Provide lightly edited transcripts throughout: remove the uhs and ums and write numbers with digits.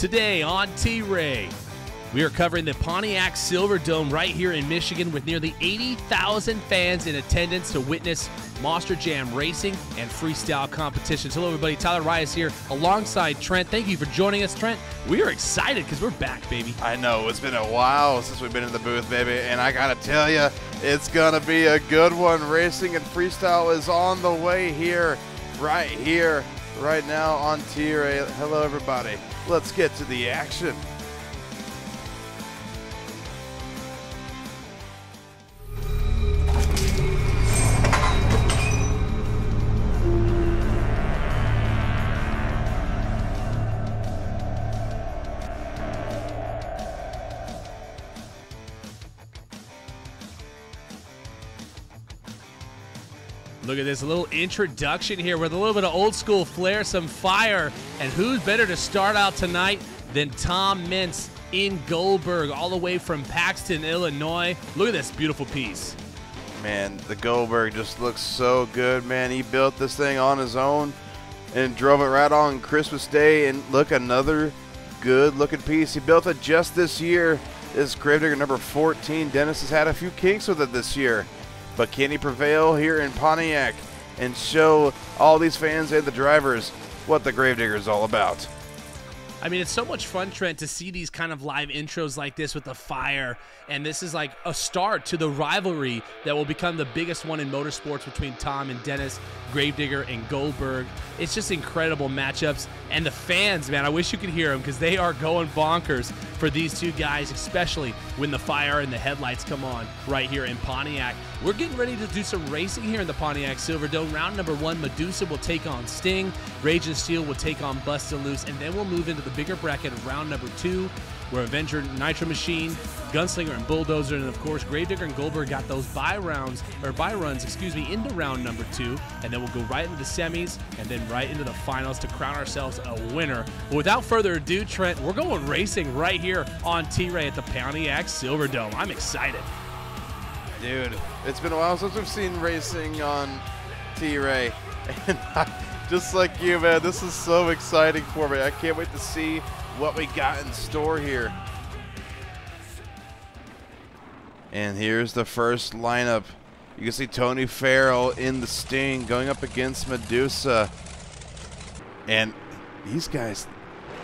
Today on T.Ray, we are covering the Pontiac Silverdome right here in Michigan with nearly 80,000 fans in attendance to witness Monster Jam racing and freestyle competitions. Hello, everybody. Tyler Rayas here alongside Trent. Thank you for joining us, Trent. We are excited because we're back, baby. I know. It's been a while since we've been in the booth, baby, and I got to tell you, it's going to be a good one. Racing and freestyle is on the way here, right now on T.Ray. Hello, everybody. Let's get to the action. Look at this, a little introduction here with a little bit of old school flair, some fire, and who's better to start out tonight than Tom Mintz in Goldberg, all the way from Paxton, Illinois. Look at this beautiful piece. Man, the Goldberg just looks so good, man. He built this thing on his own and drove it right on Christmas Day, and look, another good-looking piece. He built it just this year. This is Gravedigger number 14. Dennis has had a few kinks with it this year. But can he prevail here in Pontiac and show all these fans and the drivers what the Gravedigger is all about? I mean, it's so much fun, Trent, to see these kind of live intros like this with the fire. And this is like a start to the rivalry that will become the biggest one in motorsports between Tom and Dennis, Gravedigger and Goldberg. It's just incredible matchups. And the fans, man, I wish you could hear them because they are going bonkers for these two guys, especially when the fire and the headlights come on right here in Pontiac. We're getting ready to do some racing here in the Pontiac Silverdome. Round number 1, Medusa will take on Sting. Rage and Steel will take on Bustin' Loose. And then we'll move into the bigger bracket of round number 2, where Avenger, Nitro Machine, Gunslinger, and Bulldozer, and of course Gravedigger and Goldberg got those buy runs into round number 2, and then we'll go right into the semis and then right into the finals to crown ourselves a winner. But without further ado, Trent, we're going racing right here on T.Ray at the Pontiac Silverdome. I'm excited. Dude, it's been a while since we've seen racing on T.Ray, and just like you, man, this is so exciting for me. I can't wait to see what we got in store here. And here's the first lineup. You can see Tony Farrell in the Sting going up against Medusa. And these guys,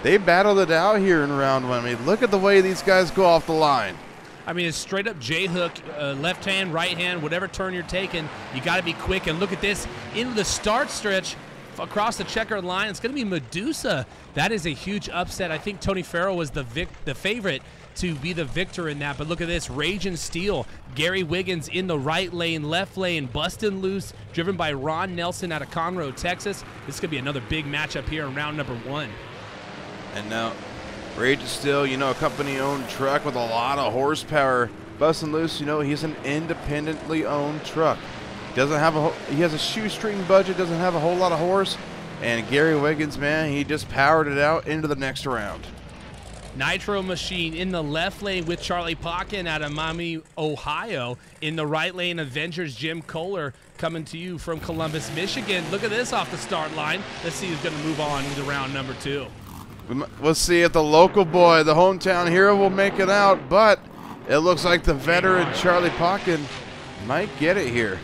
they battled it out here in round 1. I mean, look at the way these guys go off the line. I mean, it's straight up J-hook, left hand, right hand, whatever turn you're taking, you got to be quick. And look at this, into the start stretch, across the checkered line, it's going to be Medusa. That is a huge upset. I think Tony Farrell was the favorite to be the victor in that. But look at this, Rage and Steel. Gary Wiggins in the right lane, left lane, Bustin' Loose, driven by Ron Nelson out of Conroe, Texas. This could be another big matchup here in round number 1. And now, Rage and Steel, you know, a company-owned truck with a lot of horsepower. Bustin' Loose, you know, he's an independently owned truck. Doesn't have he has a shoestring budget, doesn't have a whole lot of horse. And Gary Wiggins, man, he just powered it out into the next round. Nitro Machine in the left lane with Charlie Pocken out of Miami, Ohio. In the right lane, Avengers Jim Kohler coming to you from Columbus, Michigan. Look at this off the start line. Let's see who's going to move on into round number 2. We'll see if the local boy, the hometown hero, will make it out. But it looks like the veteran Charlie Pocken might get it here.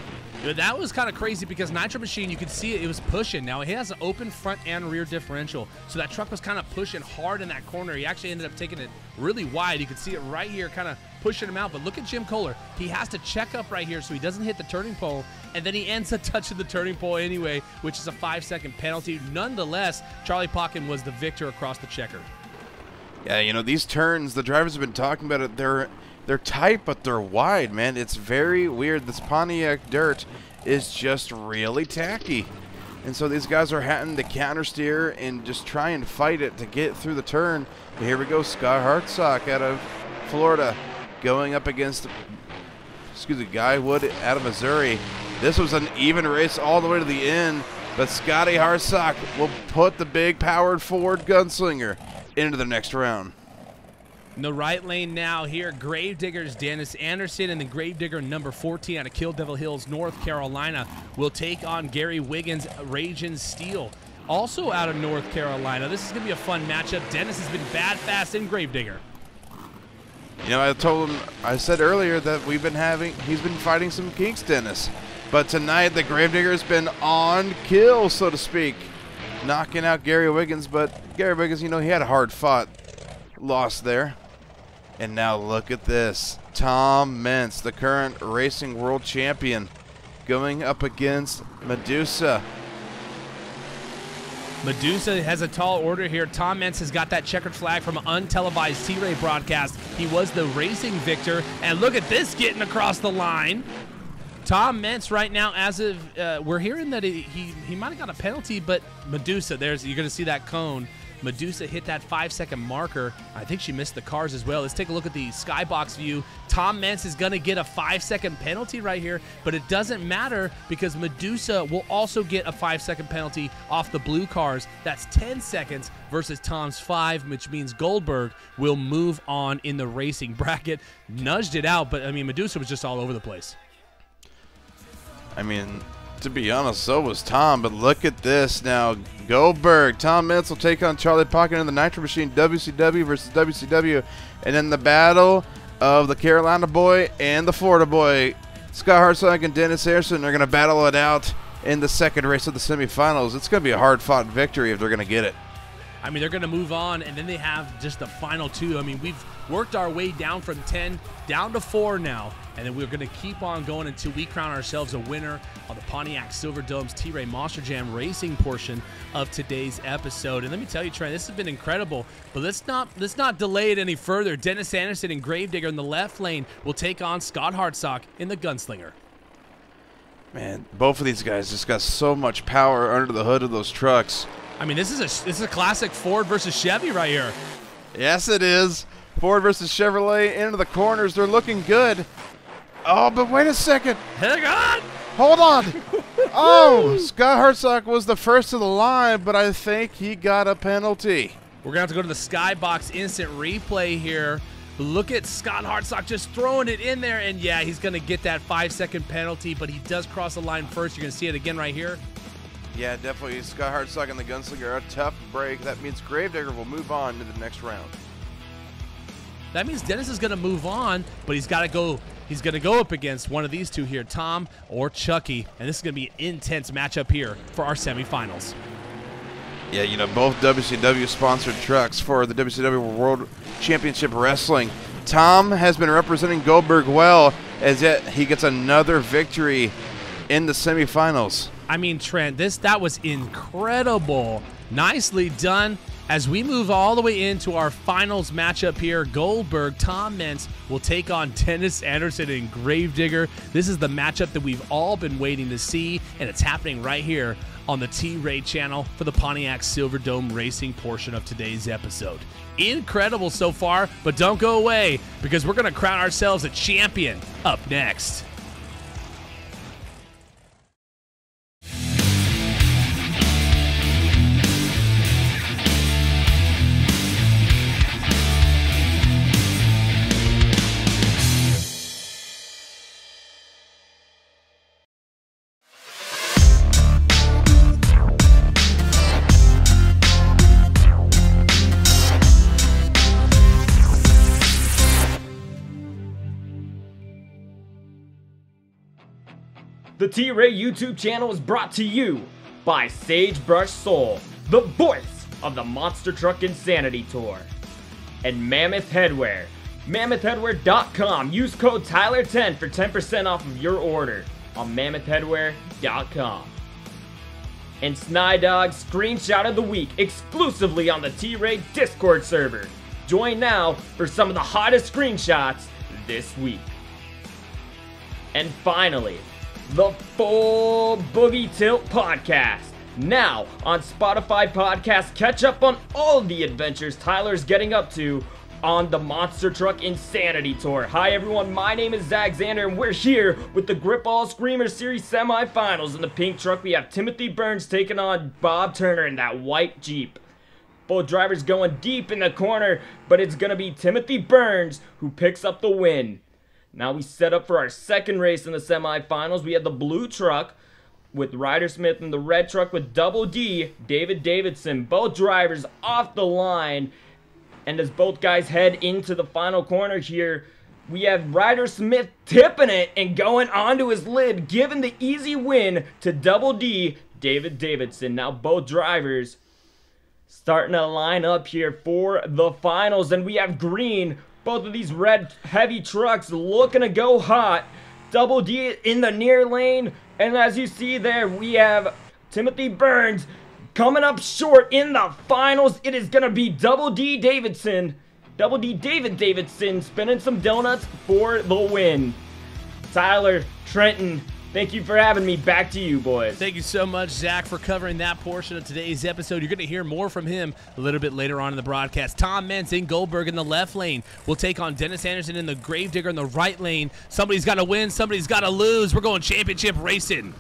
That was kind of crazy because Nitro Machine, you could see it was pushing. Now, he has an open front and rear differential, so that truck was kind of pushing hard in that corner. He actually ended up taking it really wide. You could see it right here kind of pushing him out. But look at Jim Kohler. He has to check up right here so he doesn't hit the turning pole, and then he ends up touching the turning pole anyway, which is a 5-second penalty. Nonetheless, Charlie Pocken was the victor across the checker. Yeah, you know, these turns, the drivers have been talking about it. They're tight, but they're wide, man. It's very weird. This Pontiac dirt is just really tacky. And so these guys are having to counter steer and just try and fight it to get through the turn. But here we go, Scott Hartsock out of Florida going up against, Guy Wood out of Missouri. This was an even race all the way to the end, but Scotty Hartsock will put the big powered Ford Gunslinger into the next round. In the right lane now here, Gravedigger's Dennis Anderson, and then Gravedigger number 14 out of Kill Devil Hills, North Carolina, will take on Gary Wiggins, Rage and Steel. also out of North Carolina. This is going to be a fun matchup. Dennis has been bad, fast, and Gravedigger. You know, I said earlier that he's been fighting some kinks, Dennis. But tonight, the Gravedigger's been on kill, so to speak. Knocking out Gary Wiggins, but Gary Wiggins, you know, he had a hard-fought loss there. And now look at this. Tom Meents, the current racing world champion, going up against Medusa. Medusa has a tall order here. Tom Meents has got that checkered flag from an untelevised T.Ray broadcast. He was the racing victor. And look at this getting across the line. Tom Meents right now, as of we're hearing that he might have got a penalty, but Medusa, you're going to see that cone. Medusa hit that 5-second marker. I think she missed the cars as well. Let's take a look at the skybox view. Tom Meents is going to get a 5-second penalty right here, but it doesn't matter because Medusa will also get a 5-second penalty off the blue cars. That's 10 seconds versus Tom's 5, which means Goldberg will move on in the racing bracket. Nudged it out, but I mean, Medusa was just all over the place. I mean, to be honest, so was Tom, but look at this now. Goldberg, Tom Meents will take on Charlie Pocket in the Nitro Machine, WCW versus WCW, and then the battle of the Carolina boy and the Florida boy. Scott Hartsock and Dennis Harrison are going to battle it out in the second race of the semifinals. It's going to be a hard-fought victory if they're going to get it. I mean, they're going to move on, and then they have just the final two. I mean, we've worked our way down from 10 down to 4 now, and then we're going to keep on going until we crown ourselves a winner on the Pontiac Silverdome's T.Ray Monster Jam racing portion of today's episode. And let me tell you, Trent, this has been incredible, but let's not delay it any further. Dennis Anderson and Gravedigger in the left lane will take on Scott Hartsock in the Gunslinger. Man, both of these guys just got so much power under the hood of those trucks. I mean, this is a classic Ford versus Chevy right here. Yes, it is. Ford versus Chevrolet into the corners. They're looking good. Oh, but wait a second. Hang on. Hold on. Oh, Scott Hartsock was the first of the line, but I think he got a penalty. We're going to have to go to the Skybox instant replay here. Look at Scott Hartsock just throwing it in there, and yeah, he's going to get that 5-second penalty, but he does cross the line first. You're going to see it again right here. Yeah, definitely. Scott Hartsock and the Gunslinger, a tough break. That means Gravedigger will move on to the next round. That means Dennis is going to move on, but he's got to go. He's going to go up against one of these two here, Tom or Chucky, and this is going to be an intense matchup here for our semifinals. Yeah, you know, both WCW-sponsored trucks for the WCW World Championship Wrestling. Tom has been representing Goldberg well, as yet he gets another victory in the semifinals. I mean, Trent, that was incredible. Nicely done. As we move all the way into our finals matchup here, Goldberg, Tom Meents will take on Dennis Anderson and Gravedigger. This is the matchup that we've all been waiting to see, and it's happening right here on the T.Ray channel for the Pontiac Silverdome racing portion of today's episode. Incredible so far, but don't go away because we're going to crown ourselves a champion up next. The T.Ray YouTube channel is brought to you by Sagebrush Soul, the voice of the Monster Truck Insanity Tour, and Mammoth Headwear. MammothHeadwear.com. Use code Tyler10 for 10% off of your order on MammothHeadwear.com. And Snydog Screenshot of the Week exclusively on the T.Ray Discord server. Join now for some of the hottest screenshots this week. And finally, the full Boogie Tilt podcast. Now on Spotify Podcast, catch up on all the adventures Tyler's getting up to on the Monster Truck Insanity Tour. Hi everyone, my name is Zach Xander and we're here with the Grip All Screamer Series semifinals. In the pink truck we have Timothy Burns taking on Bob Turner in that white Jeep. Both drivers going deep in the corner, but it's gonna be Timothy Burns who picks up the win. Now we set up for our second race in the semifinals. We have the blue truck with Ryder Smith in the red truck with Double D, David Davidson. Both drivers off the line. And as both guys head into the final corner here, we have Ryder Smith tipping it and going onto his lid, giving the easy win to Double D, David Davidson. Now both drivers starting to line up here for the finals. And we have green. Both of these red heavy trucks looking to go hot. Double D in the near lane. And as you see there, we have Timothy Burns coming up short in the finals. It is going to be Double D Davidson. Double D David Davidson spinning some donuts for the win. Tyler, Trenton, thank you for having me. Back to you, boys. Thank you so much, Zach, for covering that portion of today's episode. You're going to hear more from him a little bit later on in the broadcast. Tom Meents in Goldberg in the left lane will take on Dennis Anderson in the Gravedigger in the right lane. Somebody's got to win. Somebody's got to lose. We're going championship racing.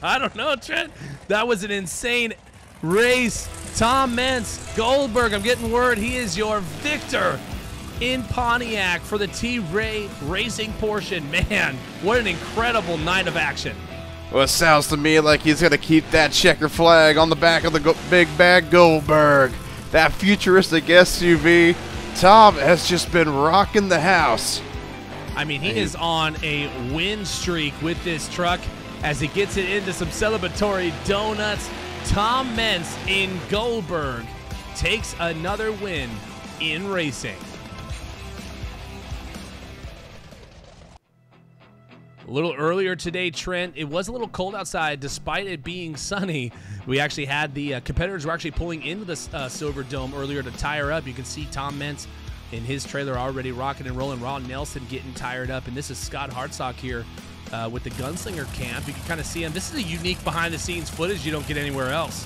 I don't know, Trent. That was an insane race. Tom Meents, Goldberg, I'm getting word he is your victor in Pontiac for the T.Ray racing portion. Man, what an incredible night of action. Well, it sounds to me like he's going to keep that checker flag on the back of the big bag Goldberg. That futuristic SUV. Tom has just been rocking the house. I mean, he is on a win streak with this truck. As he gets it into some celebratory donuts, Tom Meents in Goldberg takes another win in racing. A little earlier today, Trent, it was a little cold outside despite it being sunny. We actually had the competitors were actually pulling into the Silver Dome earlier to tire up. You can see Tom Meents in his trailer already rocking and rolling. Ron Nelson getting tired up, and this is Scott Hartsock here with the Gunslinger camp. You can kind of see him. This is a unique behind-the-scenes footage you don't get anywhere else.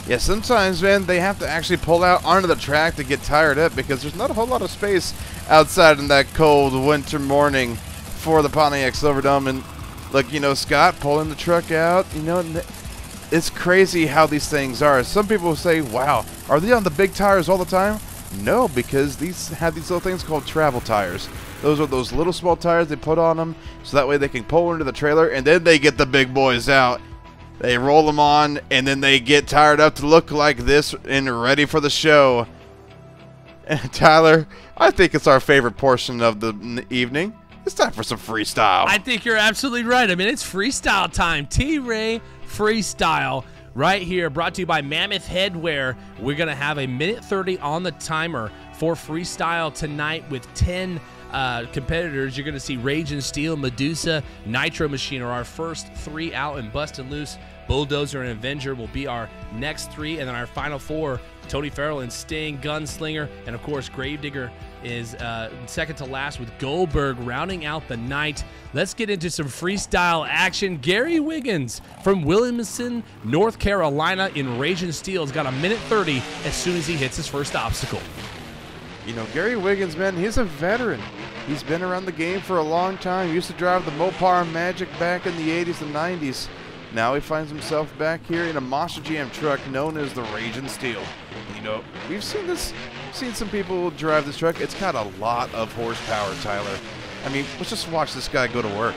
Yeah, sometimes, man, they have to actually pull out onto the track to get tired up because there's not a whole lot of space outside in that cold winter morning for the Pontiac Silverdome. And, look, you know, Scott pulling the truck out, you know, it's crazy how these things are. Some people say, wow, are they on the big tires all the time? No, because these have these little things called travel tires. Those are those little small tires they put on them so that way they can pull into the trailer, and then they get the big boys out. They roll them on, and then they get tired up to look like this and ready for the show. And Tyler, I think it's our favorite portion of the evening. It's time for some freestyle. I think you're absolutely right. I mean, it's freestyle time. T.Ray freestyle right here, brought to you by Mammoth Headwear. We're going to have a minute 30 on the timer for freestyle tonight with 10 competitors. You're going to see Rage and Steel, Medusa, Nitro Machine are our first three out, and Bustin' Loose, Bulldozer, and Avenger will be our next three. And then our final four, Tony Farrell and Sting, Gunslinger, and of course Gravedigger is second to last with Goldberg rounding out the night. Let's get into some freestyle action. Gary Wiggins from Williamson, North Carolina in Rage and Steel has got a minute 30 as soon as he hits his first obstacle. You know, Gary Wiggins, man, he's a veteran. He's been around the game for a long time. He used to drive the Mopar Magic back in the 80s and 90s. Now he finds himself back here in a Monster Jam truck known as the Rage and Steel. You know, we've seen this, seen some people drive this truck. It's got a lot of horsepower, Tyler. I mean, let's just watch this guy go to work.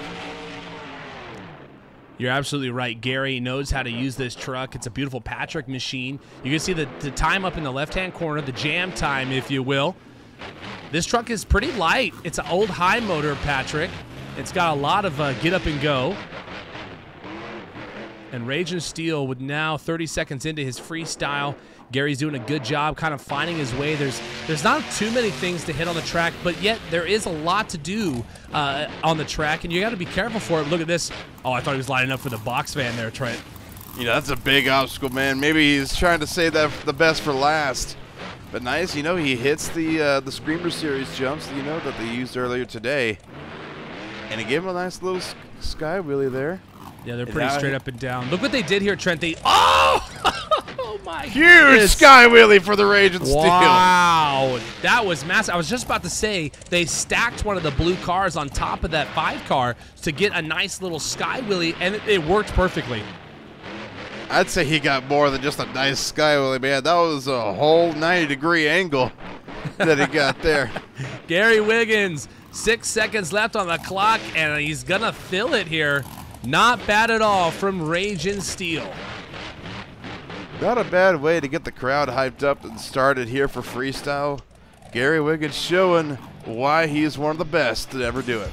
You're absolutely right. Gary knows how to use this truck. It's a beautiful Patrick machine. You can see the time up in the left-hand corner, the jam time, if you will. This truck is pretty light. It's an old high motor, Patrick. It's got a lot of get up and go. And Rage and Steel with now 30 seconds into his freestyle. Gary's doing a good job kind of finding his way. There's not too many things to hit on the track, but yet there is a lot to do on the track, and you got to be careful for it. Look at this. Oh, I thought he was lining up for the box van there, Trent. You know, that's a big obstacle, man. Maybe he's trying to save that the best for last. But nice, you know, he hits the Screamer Series jumps, you know, that they used earlier today. And he gave him a nice little sky wheelie there. Yeah, they're pretty straight up and down. Look what they did here, Trent. Oh my huge goodness. Sky wheelie for the Rage and Steel. Wow, that was massive. I was just about to say they stacked one of the blue cars on top of that 5 car to get a nice little sky wheelie, and it worked perfectly. I'd say he got more than just a nice sky wheelie, man. That was a whole 90-degree angle that he got there. Gary Wiggins, 6 seconds left on the clock, and he's going to fill it here. Not bad at all from Raging Steel. Not a bad way to get the crowd hyped up and started here for freestyle. Gary Wiggins showing why he's one of the best to ever do it.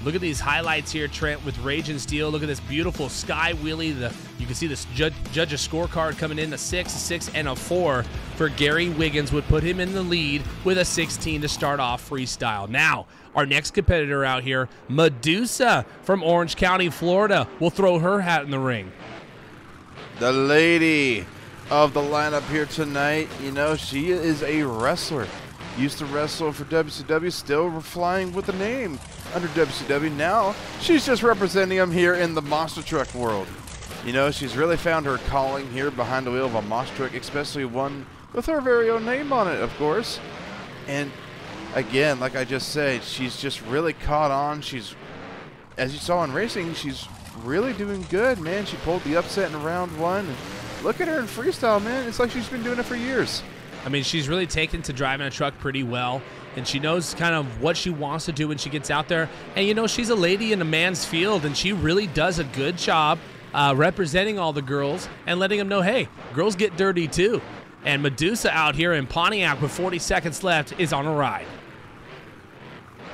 Look at these highlights here, Trent, with Raging Steel. Look at this beautiful sky wheelie. You can see this judge's scorecard coming in, a 6, a 6, and a 4 for Gary Wiggins would put him in the lead with a 16 to start off freestyle. Now, our next competitor out here, Medusa from Orange County, Florida, will throw her hat in the ring. The lady of the lineup here tonight, you know, she is a wrestler. Used to wrestle for WCW, still flying with the name under WCW. Now she's just representing them here in the monster truck world. You know, she's really found her calling here behind the wheel of a monster truck, especially one with her very own name on it, of course. And again, like I just said, she's just really caught on. She's, as you saw in racing, she's really doing good, man. She pulled the upset in round 1. And look at her in freestyle, man. It's like she's been doing it for years. I mean, she's really taken to driving a truck pretty well, and she knows kind of what she wants to do when she gets out there. And, you know, she's a lady in a man's field, and she really does a good job representing all the girls and letting them know, hey, girls get dirty too. And Medusa out here in Pontiac with 40 seconds left is on a ride.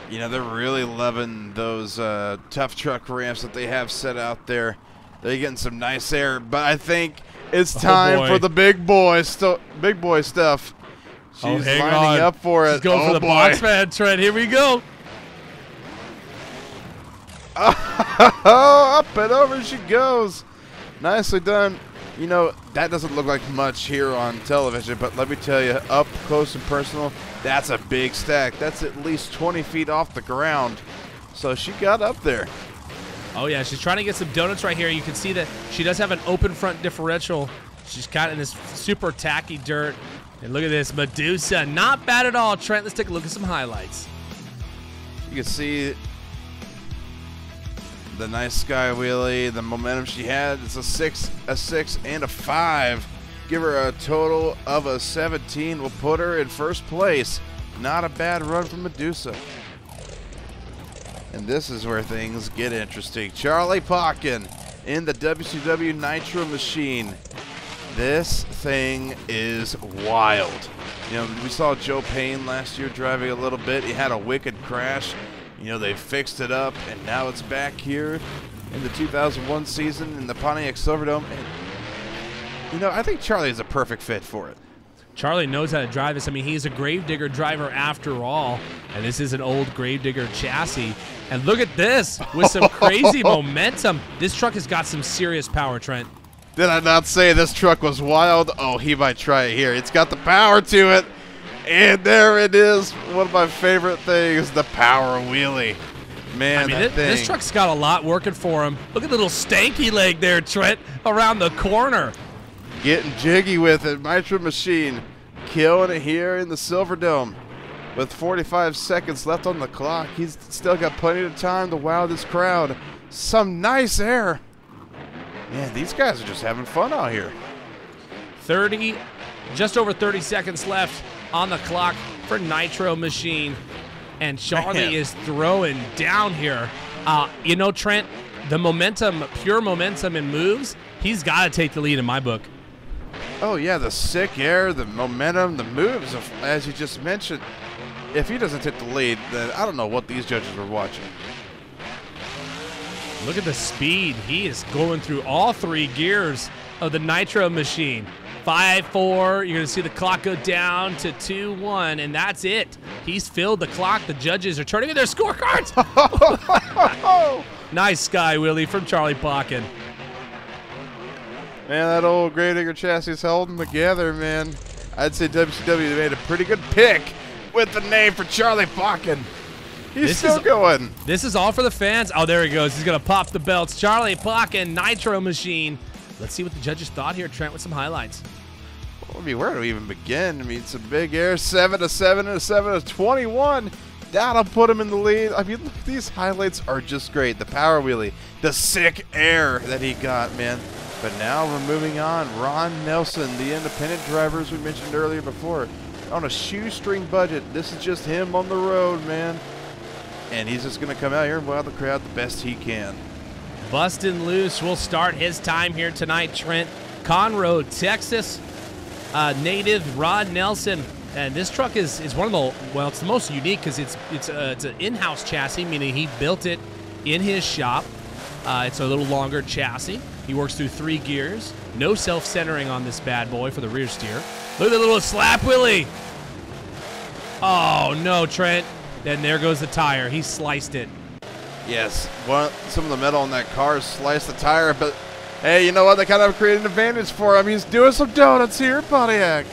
You know, they're really loving those tough truck ramps that they have set out there. They're getting some nice air, but I think it's time for the big boy stuff. She's lining up for it. She's going for the box man, Trent. Here we go. Up and over she goes. Nicely done. You know, that doesn't look like much here on television, but let me tell you, up close and personal, that's a big stack. That's at least 20 feet off the ground. So she got up there. Oh, yeah, she's trying to get some donuts right here. You can see that she does have an open front differential. She's kind of in this super tacky dirt. And look at this, Medusa. Not bad at all. Trent, let's take a look at some highlights. You can see the nice sky wheelie, the momentum she had. It's a 6, and a 5. Give her a total of a 17. We'll put her in first place. Not a bad run from Medusa. And this is where things get interesting. Charlie Pocken in the WCW Nitro machine. This thing is wild. You know, we saw Joe Payne last year driving a little bit. He had a wicked crash. You know, they fixed it up, and now it's back here in the 2001 season in the Pontiac Silverdome. And, you know, I think Charlie is a perfect fit for it. Charlie knows how to drive this. I mean, he's a Gravedigger driver after all, and this is an old Gravedigger chassis. And look at this, with some crazy momentum. This truck has got some serious power, Trent. Did I not say this truck was wild? Oh, he might try it here. It's got the power to it. And there it is. One of my favorite things, the power wheelie. Man, I mean, this truck's got a lot working for him. Look at the little stanky leg there, Trent, around the corner. Getting jiggy with it. Nitro machine killing it here in the Silverdome. With 45 seconds left on the clock, he's still got plenty of time to wow this crowd. Some nice air. Man, these guys are just having fun out here. Just over 30 seconds left on the clock for Nitro Machine. And Charlie is throwing down here. You know, Trent, the momentum, pure momentum and moves, he's got to take the lead in my book. Oh, yeah, the sick air, the momentum, the moves, as you just mentioned. If he doesn't take the lead, then I don't know what these judges were watching. Look at the speed. He is going through all 3 gears of the Nitro Machine. 5-4. You're going to see the clock go down to 2-1, and that's it. He's filled the clock. The judges are turning in their scorecards. Nice sky wheelie from Charlie Pocken. Man, that old Gravedigger chassis is holding together, man. I'd say WCW made a pretty good pick with the name for Charlie Pocken. He's still going. This is all for the fans. Oh, there he goes. He's going to pop the belts. Charlie Pocken, Nitro Machine. Let's see what the judges thought here, Trent, with some highlights. Well, I mean, where do we even begin? I mean, it's a big air, 7-7 and a 7-21. That'll put him in the lead. I mean, these highlights are just great. The power wheelie, the sick air that he got, man. But now we're moving on. Ron Nelson, the independent driver, as we mentioned earlier before, on a shoestring budget. This is just him on the road, man. And he's just going to come out here and wow the crowd the best he can. Bustin' Loose will start his time here tonight, Trent. Conroe, Texas native Ron Nelson. And this truck is one of the, well, it's the most unique because it's an in-house chassis, meaning he built it in his shop. It's a little longer chassis. He works through 3 gears. No self-centering on this bad boy for the rear steer. Look at the little slap wheelie. Oh, no, Trent. Then there goes the tire. He sliced it. Yes, some of the metal in that car sliced the tire, but hey, you know what? They kind of created an advantage for him. He's doing some donuts here at Pontiac.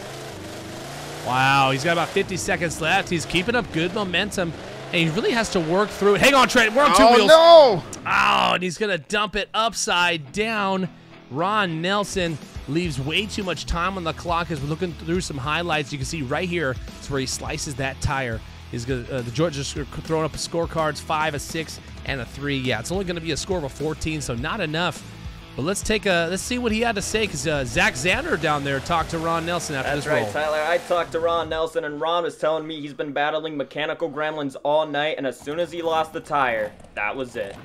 Wow, he's got about 50 seconds left. He's keeping up good momentum, and he really has to work through it. Hang on, Trent. We're on 2 wheels. Oh, no! Oh, and he's going to dump it upside down. Ron Nelson leaves way too much time on the clock as we're looking through some highlights. You can see right here is where he slices that tire. He's gonna, the Georgia's throwing up scorecards, 5, a 6, and a 3. Yeah, it's only going to be a score of a 14, so not enough. But let's see what he had to say, because Zach Zander down there talked to Ron Nelson after this roll. That's right, Tyler. I talked to Ron Nelson, and Ron was telling me he's been battling mechanical gremlins all night, and as soon as he lost the tire, that was it.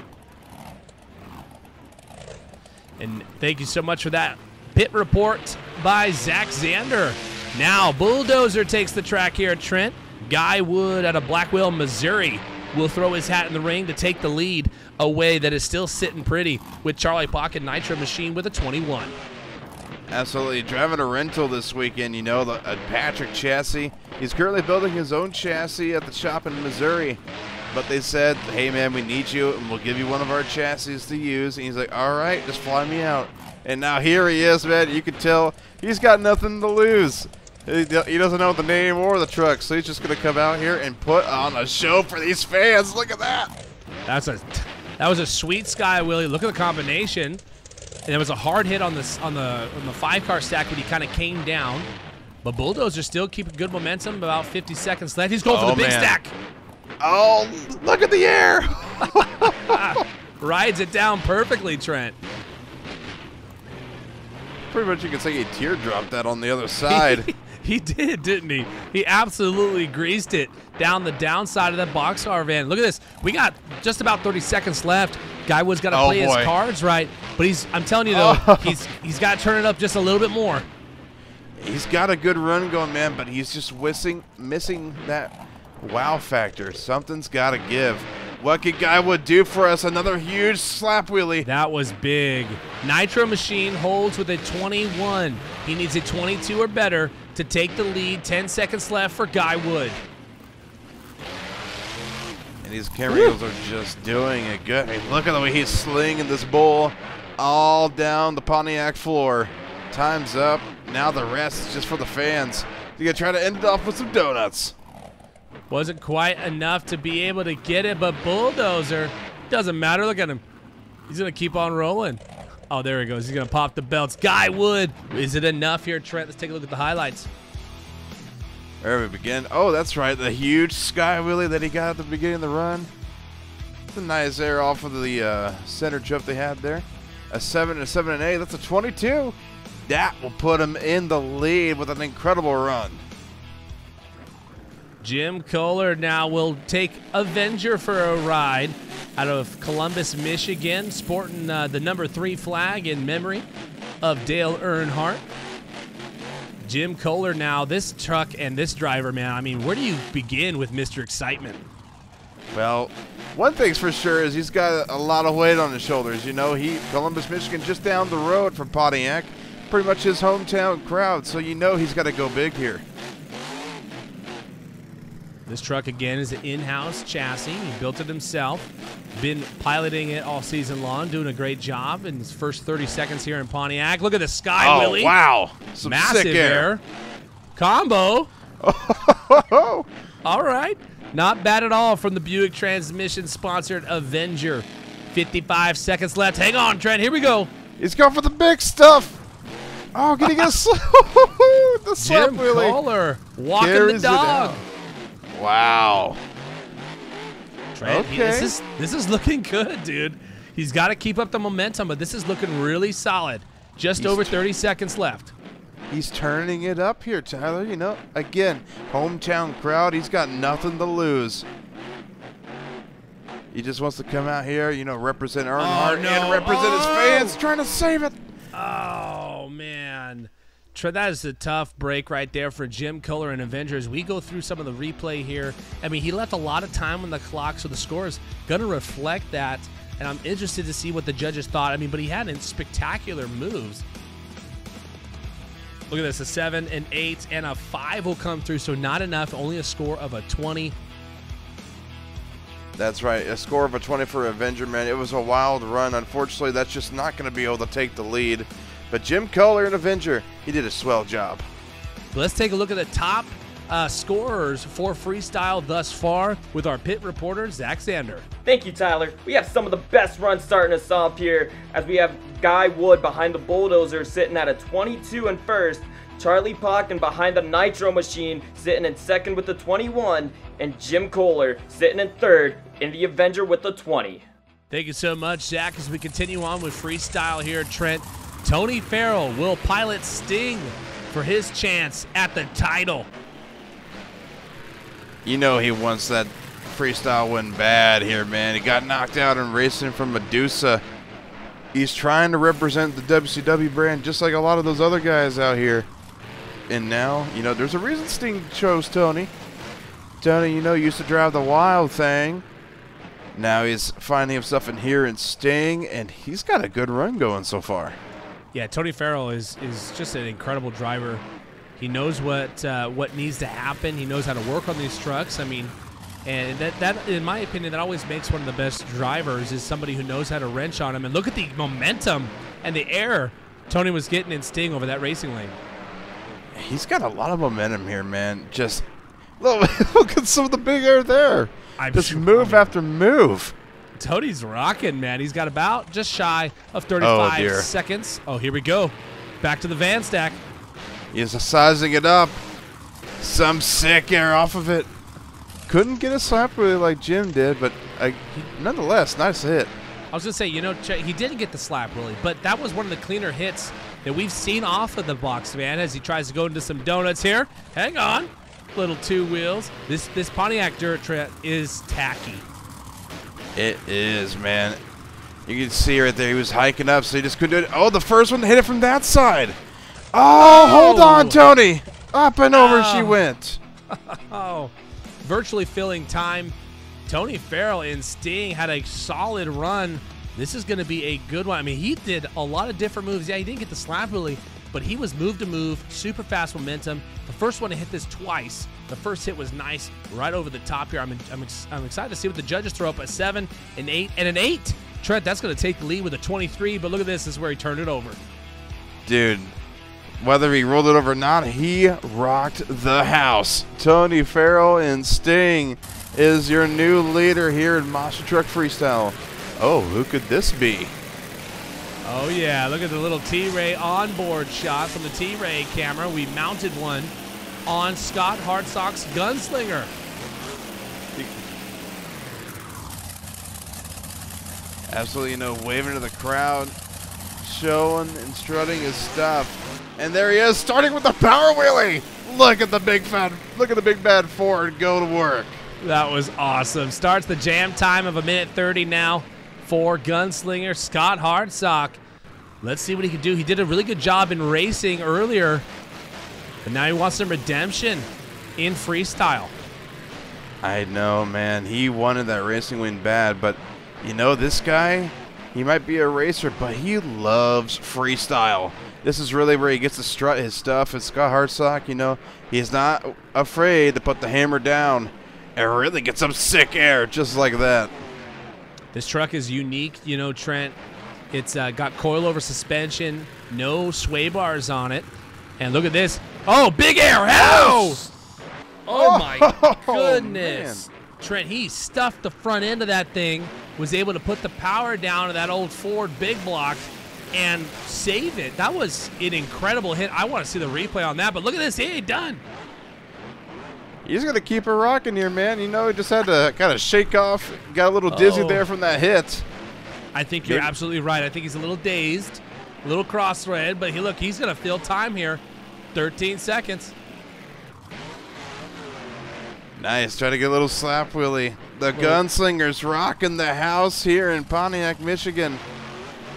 And thank you so much for that pit report by Zach Zander. Now, Bulldozer takes the track here at Trent. Guy Wood out of Blackwell, Missouri, will throw his hat in the ring to take the lead away that is still sitting pretty with Charlie Pocket Nitro Machine with a 21. Absolutely. Driving a rental this weekend, you know, a Patrick chassis. He's currently building his own chassis at the shop in Missouri. But they said, hey, man, we need you, and we'll give you one of our chassis to use. And he's like, all right, just fly me out. And now here he is, man. You can tell he's got nothing to lose. He doesn't know the name or the truck, so he's just going to come out here and put on a show for these fans. Look at that. That was a sweet sky wheelie. Look at the combination. And it was a hard hit on the 5-car stack when he kind of came down. But Bulldozer still keeping good momentum. About 50 seconds left. He's going for the big stack. Oh, look at the air. Rides it down perfectly, Trent. Pretty much you can say he teardropped that on the other side. He did, didn't he? He absolutely greased it down the downside of that boxcar van. Look at this. We got just about 30 seconds left. Guy Wood's got to play his cards right. But I'm telling you, though, he's got to turn it up just a little bit more. He's got a good run going, man, but he's just missing that wow factor. Something's got to give. What could Guy Wood do for us? Another huge slap wheelie. That was big. Nitro Machine holds with a 21. He needs a 22 or better to take the lead. 10 seconds left for Guy Wood. And these camera angles are just doing it good. Hey, look at the way he's slinging this bull all down the Pontiac floor. Time's up. Now the rest is just for the fans. You're going to try to end it off with some donuts. Wasn't quite enough to be able to get it, but Bulldozer, doesn't matter. Look at him. He's going to keep on rolling. Oh, there he goes. He's going to pop the belts. Guy Wood. Is it enough here, Trent? Let's take a look at the highlights. There we begin. Oh, that's right. The huge sky wheelie that he got at the beginning of the run. It's a nice air off of the center jump they had there. A 7, a 7, and 8. That's a 22. That will put him in the lead with an incredible run. Jim Kohler now will take Avenger for a ride out of Columbus, Michigan, sporting the number 3 flag in memory of Dale Earnhardt. Jim Kohler now, this truck and this driver, man, I mean, where do you begin with Mr. Excitement? Well, one thing's for sure is he's got a lot of weight on his shoulders. You know, Columbus, Michigan, just down the road from Pontiac, pretty much his hometown crowd, so you know he's got to go big here. This truck, again, is an in-house chassis. He built it himself. Been piloting it all season long, doing a great job in his first 30 seconds here in Pontiac. Look at the sky wheelie. Oh, wow. Some massive sick air. Combo. All right. Not bad at all from the Buick Transmission-sponsored Avenger. 55 seconds left. Hang on, Trent. Here we go. He's going for the big stuff. Oh, can he get the slap Jim wheelie? Kohler walking the dog. Wow. Trent, okay. This is looking good, dude. He's got to keep up the momentum, but this is looking really solid. Just over 30 seconds left. He's turning it up here, Tyler. You know, again, hometown crowd. He's got nothing to lose. He just wants to come out here, you know, represent Earnhardt and represent his fans, trying to save it. Oh, man. That is a tough break right there for Jim Kohler and Avengers. We go through some of the replay here. I mean, he left a lot of time on the clock, so the score is going to reflect that. And I'm interested to see what the judges thought. I mean, but he had spectacular moves. Look at this, a 7, an 8, and a 5 will come through, so not enough, only a score of a 20. That's right, a score of a 20 for Avenger, man. It was a wild run. Unfortunately, that's just not going to be able to take the lead. But Jim Kohler and Avenger, he did a swell job. Let's take a look at the top scorers for freestyle thus far with our pit reporter, Zach Sander. Thank you, Tyler. We have some of the best runs starting us off here as we have Guy Wood behind the Bulldozer sitting at a 22 in first, Charlie Pocken behind the Nitro Machine sitting in second with the 21, and Jim Kohler sitting in third in the Avenger with the 20. Thank you so much, Zach. As we continue on with freestyle here at Trent, Tony Farrell will pilot Sting for his chance at the title. You know he wants that freestyle win bad here, man. He got knocked out in racing from Medusa. He's trying to represent the WCW brand just like a lot of those other guys out here. And now, you know, there's a reason Sting chose Tony. Tony, you know, used to drive the Wild thing. Now he's finding himself in here in Sting, and he's got a good run going so far. Yeah, Tony Farrell is just an incredible driver. He knows what needs to happen. He knows how to work on these trucks. I mean, and that in my opinion, that always makes one of the best drivers is somebody who knows how to wrench on him. And look at the momentum and the air Tony was getting in Sting over that racing lane. He's got a lot of momentum here, man. Just look at some of the big air there. Just move after move. Tony's rocking, man. He's got about just shy of 35 seconds. Oh, here we go. Back to the van stack. He's sizing it up. Some sick air off of it. Couldn't get a slap really like Jim did, but nonetheless, nice hit. I was going to say, you know, he didn't get the slap really, but that was one of the cleaner hits that we've seen off of the box, man, as he tries to go into some donuts here. Hang on. Little two wheels. This Pontiac dirt track is tacky. It is, man. You can see right there, he was hiking up, so he just couldn't do it. Oh, the first one hit it from that side. Oh, hold on, Tony. Up and over she went. Oh, virtually filling time. Tony Farrell and Sting had a solid run. This is going to be a good one. I mean, he did a lot of different moves. Yeah, he didn't get the slap really, but he was move to move, super fast momentum. The first one to hit this twice. The first hit was nice, right over the top here. I'm excited to see what the judges throw up. A 7, an 8, and an 8. Trent, that's going to take the lead with a 23, but look at this. This is where he turned it over. Dude, whether he rolled it over or not, he rocked the house. Tony Farrell and Sting is your new leader here in Monster Truck Freestyle. Oh, who could this be? Oh, yeah. Look at the little T.Ray onboard shot from the T.Ray camera. We mounted one on Scott Hartsock's Gunslinger. Absolutely, you know, waving to the crowd, showing and strutting his stuff. And there he is, starting with the power wheelie. Look at the big bad Ford go to work. That was awesome. Starts the jam time of a minute 30 now for Gunslinger Scott Hartsock. Let's see what he can do. He did a really good job in racing earlier, but now he wants some redemption in freestyle. I know, man. He wanted that racing win bad, but you know, this guy, he might be a racer, but he loves freestyle. This is really where he gets to strut his stuff. And Scott Hartsock, you know, he's not afraid to put the hammer down and really get some sick air just like that. This truck is unique, you know, Trent. It's got coilover suspension, no sway bars on it. And look at this. Oh, big air. House! Oh, my goodness. Man. Trent, he stuffed the front end of that thing, was able to put the power down to that old Ford big block and save it. That was an incredible hit. I want to see the replay on that, but look at this. He ain't done. He's going to keep it rocking here, man. You know, he just had to kind of shake off. Got a little dizzy there from that hit. I think you're absolutely right. I think he's a little dazed. Little crossthread, but he's going to fill time here. 13 seconds. Nice. Try to get a little slap wheelie. The Gunslinger's rocking the house here in Pontiac, Michigan.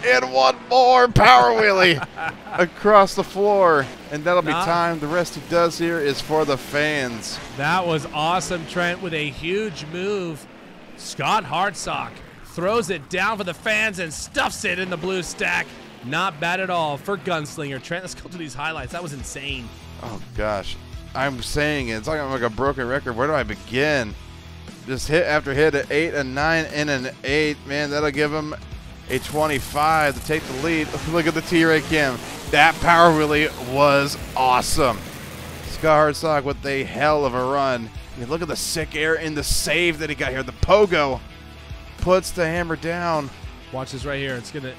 And one more power wheelie across the floor. And that'll be time. The rest he does here is for the fans. That was awesome, Trent, with a huge move. Scott Hartsock throws it down for the fans and stuffs it in the blue stack. Not bad at all for Gunslinger. Trent, let's go to these highlights. That was insane. Oh, gosh. I'm saying it. It's like a broken record. Where do I begin? Just hit after hit, an 8, a 9, and an 8. Man, that'll give him a 25 to take the lead. Look at the T.Ray cam. That power wheelie was awesome. Scott Hartsock with a hell of a run. I mean, look at the sick air in the save that he got here. The pogo puts the hammer down. Watch this right here. It's going to...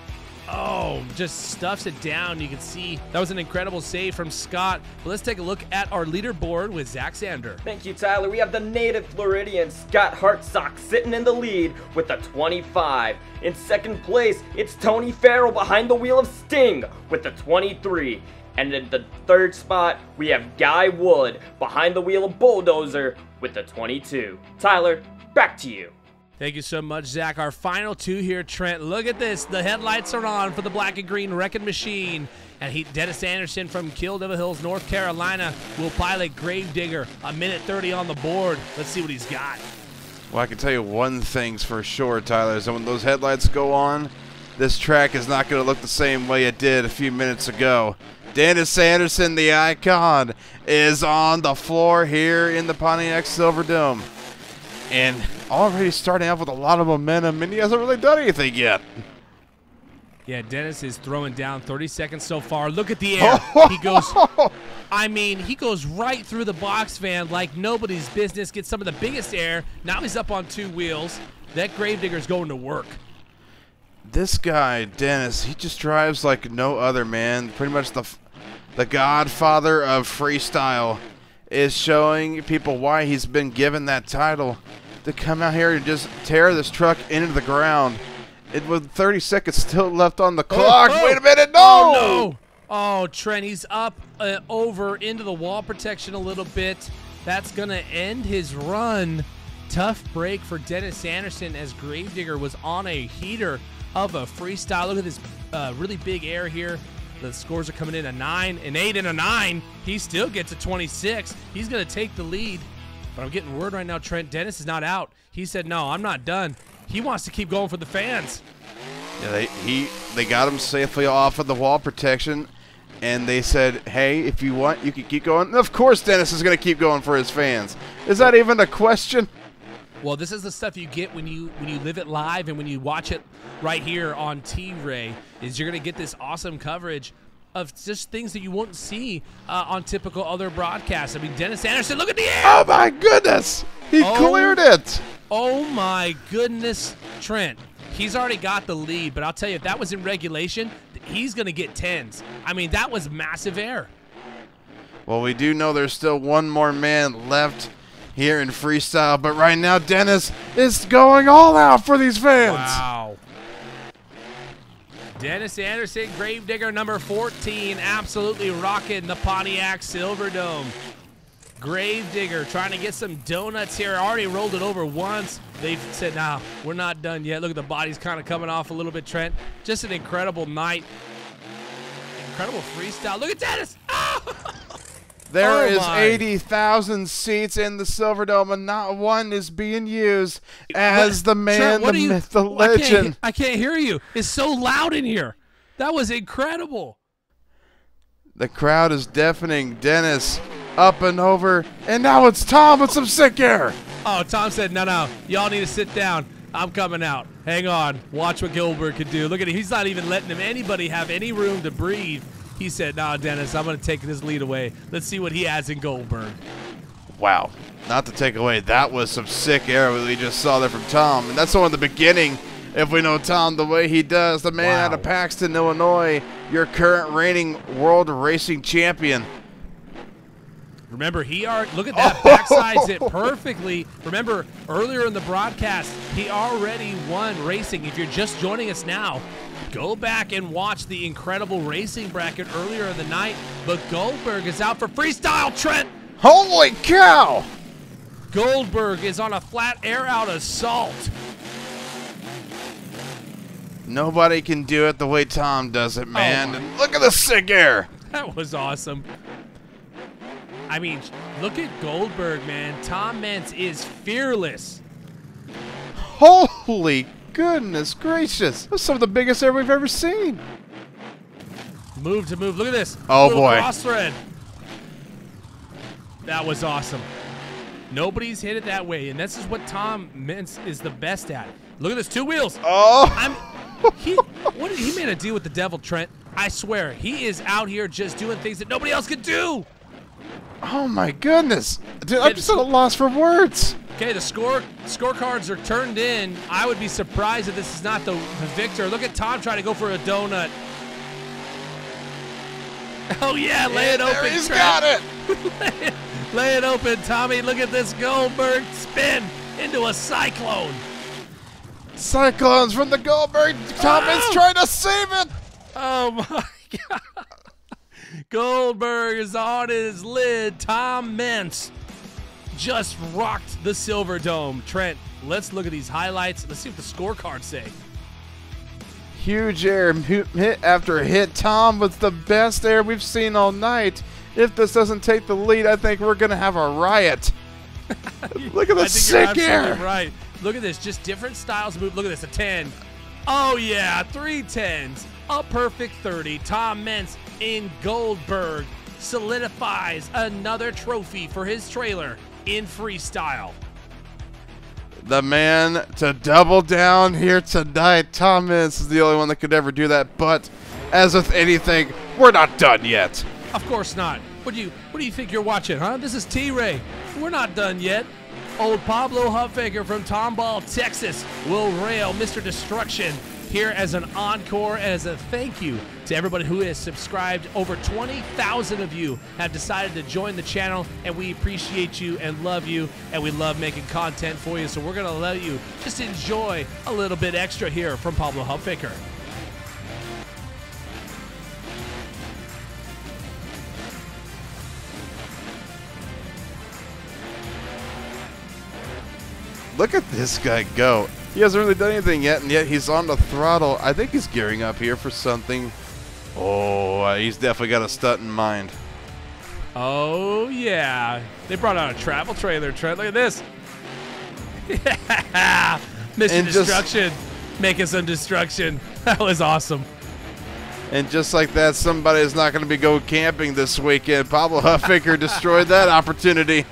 Oh, just stuffs it down. You can see that was an incredible save from Scott. But let's take a look at our leaderboard with Zach Sander. Thank you, Tyler. We have the native Floridian Scott Hartsock sitting in the lead with a 25. In second place, it's Tony Farrell behind the wheel of Sting with a 23. And in the third spot, we have Guy Wood behind the wheel of Bulldozer with a 22. Tyler, back to you. Thank you so much, Zach. Our final two here, Trent. Look at this. The headlights are on for the black and green wrecking machine. And Dennis Anderson from Kill Devil Hills, North Carolina, will pilot Gravedigger. A minute 30 on the board. Let's see what he's got. Well, I can tell you one thing's for sure, Tyler. So when those headlights go on, this track is not going to look the same way it did a few minutes ago. Dennis Anderson, the icon, is on the floor here in the Pontiac Silverdome. And already starting off with a lot of momentum, and he hasn't really done anything yet. Yeah, Dennis is throwing down 30 seconds so far. Look at the air. He goes, I mean, he goes right through the box fan like nobody's business, gets some of the biggest air. Now he's up on two wheels. That Gravedigger's going to work. This guy, Dennis, he just drives like no other, man. Pretty much the godfather of freestyle is showing people why he's been given that title. To come out here and just tear this truck into the ground. With 30 seconds still left on the clock. Wait a minute, no! Oh, no! Oh, Trent, he's up over into the wall protection a little bit. That's going to end his run. Tough break for Dennis Anderson as Gravedigger was on a heater of a freestyle. Look at this really big air here. The scores are coming in a 9, an 8, and a 9. He still gets a 26. He's going to take the lead. But I'm getting word right now, Trent, Dennis is not out. He said, no, I'm not done. He wants to keep going for the fans. Yeah, they got him safely off of the wall protection, and they said, hey, if you want, you can keep going. And of course Dennis is going to keep going for his fans. Is that even a question? Well, this is the stuff you get when you live it live and when you watch it right here on T.Ray, is you're going to get this awesome coverage of just things that you won't see on typical other broadcasts. I mean, Dennis Anderson, look at the air! Oh, my goodness! He cleared it! Oh, my goodness, Trent. He's already got the lead, but I'll tell you, if that was in regulation, he's going to get 10s. I mean, that was massive air. Well, we do know there's still one more man left here in freestyle, but right now Dennis is going all out for these fans. Wow. Dennis Anderson, Gravedigger number 14, absolutely rocking the Pontiac Silverdome. Gravedigger trying to get some donuts here. Already rolled it over once. They've said, nah, we're not done yet. Look at the bodies kind of coming off a little bit, Trent. Just an incredible night. Incredible freestyle. Look at Dennis. Oh! There is 80,000 seats in the Silverdome, and not one is being used as the man, Trent, the myth, the legend. I can't hear you. It's so loud in here. That was incredible. The crowd is deafening. Dennis up and over, and now it's Tom with some sick air. Oh, Tom said, no, y'all need to sit down. I'm coming out. Hang on. Watch what Goldberg could do. Look at him. He's not even letting anybody have any room to breathe. He said, nah, Dennis, I'm going to take this lead away. Let's see what he has in Goldberg. Wow. Not to take away, that was some sick air we just saw there from Tom. And that's only the beginning, if we know Tom the way he does. The man out of Paxton, Illinois, your current reigning world racing champion. Remember, look at that, backsides it perfectly. Remember, earlier in the broadcast, he already won racing. If you're just joining us now, Go back and watch the incredible racing bracket earlier in the night, but Goldberg is out for freestyle, Trent. Holy cow! Goldberg is on a flat air out assault. Nobody can do it the way Tom does it, man. Oh And look at the sick air. That was awesome. I mean, look at Goldberg, man. Tom Meents is fearless. Holy goodness gracious. That's some of the biggest air we've ever seen. Move to move. Look at this. Oh, Little boy. Cross thread. That was awesome. Nobody's hit it that way, and this is what Tom Meents is the best at. Look at this, 2 wheels. Oh. He made a deal with the devil, Trent. I swear, he is out here just doing things that nobody else can do. Oh my goodness. Dude, I'm just at a loss for words. Okay, the scorecards are turned in. I would be surprised if this is not the victor. Look at Tom trying to go for a donut. Oh yeah, lay it open, He's Trent. got it. Lay it open, Tommy. Look at this Goldberg spin into a cyclone. Cyclones from the Goldberg. Tom is trying to save it. Oh my God. Goldberg is on his lid. Tom Meents just rocked the Silver Dome. Trent, let's look at these highlights. Let's see what the scorecards say. Huge air hit after hit. Tom with the best air we've seen all night. If this doesn't take the lead, I think we're going to have a riot. Look at the sick air. Right. Look at this. Just different styles of move. Look at this. A 10. Oh, yeah. 3 10s. A perfect 30. Tom Meents in Goldberg solidifies another trophy for his trailer in freestyle. The man to double down here tonight. Tom Meents is the only one that could ever do that. But as with anything, we're not done yet. Of course not. What do you think you're watching, huh? This is T.Ray. We're not done yet. Old Pablo Huffaker from Tomball, Texas will rail Mr. Destruction here as an encore, as a thank you to everybody who has subscribed. Over 20,000 of you have decided to join the channel, and we appreciate you and love you, and we love making content for you. So we're going to let you just enjoy a little bit extra here from Pablo Huffaker. Look at this guy go. He hasn't really done anything yet, and yet he's on the throttle. I think he's gearing up here for something. Oh, he's definitely got a stunt in mind. Oh, yeah. They brought out a travel trailer, Trent. Look at this. Mission Destruction. Making some destruction. That was awesome. And just like that, somebody is not going to be going camping this weekend. Pablo Huffaker destroyed that opportunity.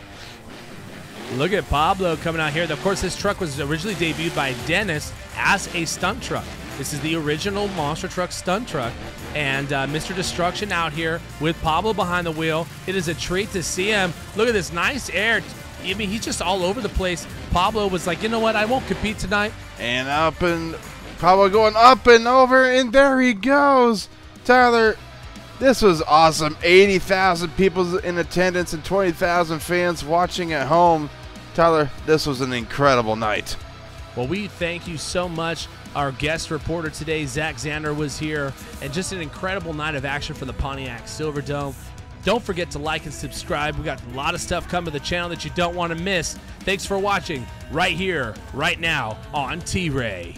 Look at Pablo coming out here. Of course, this truck was originally debuted by Dennis as a stunt truck. This is the original Monster Truck stunt truck. And Mr. Destruction out here with Pablo behind the wheel. It is a treat to see him. Look at this nice air. I mean, he's just all over the place. Pablo was like, you know what? I won't compete tonight. And up and Pablo going up and over, and there he goes. Tyler, this was awesome. 80,000 people in attendance and 20,000 fans watching at home. Tyler, this was an incredible night. Well, we thank you so much. Our guest reporter today, Zach Zander, was here, and just an incredible night of action for the Pontiac Silverdome. Don't forget to like and subscribe. We got a lot of stuff coming to the channel that you don't want to miss. Thanks for watching right here, right now on T-Ray.